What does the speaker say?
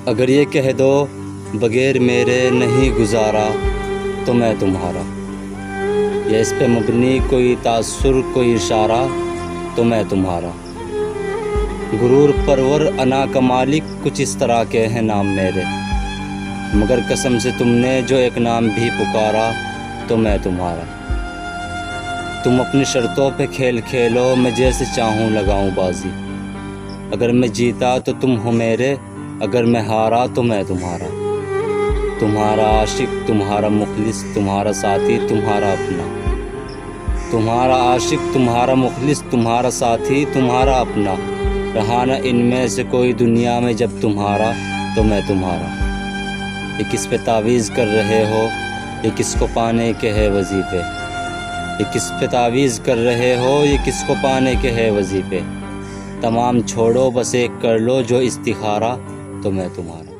اگر یہ کہہ دو بغیر میرے نہیں گزارا تو میں تمہارا، یا اس پہ مبنی کوئی تاثر کوئی اشارہ تو میں تمہارا۔ غرور پرور انا کا مالک کچھ اس طرح کے ہیں نام میرے، مگر قسم سے تم نے جو ایک نام بھی پکارا تو میں تمہارا۔ تم اپنی شرطوں پہ کھیل کھیلو، میں جیسے چاہوں لگاؤں بازی، اگر میں جیتا تو تم ہو میرے، اگر میں ہارا تو میں تمہارا۔ تمہارا عاشق تمہارا مخلص تمہارا ساتھی تمہارا اپنا، تمہارا عاشق تمہارا مخلص تمہارا ساتھی تمہارا اپنا، رہا نہ ان میں سے کوئی دنیا میں جب تمہارا تو میں تمہارا۔ یہ کس پہ تعویذ کر رہے ہو، یہ کس کو پانے کے ہے وظیفے، یہ کس پہ تعویذ کر رہے ہو، یہ کس کو پانے کے ہے وظیفے، تمام چھوڑو بس ایک کر لو جو استخارہ تو میں تمہارا۔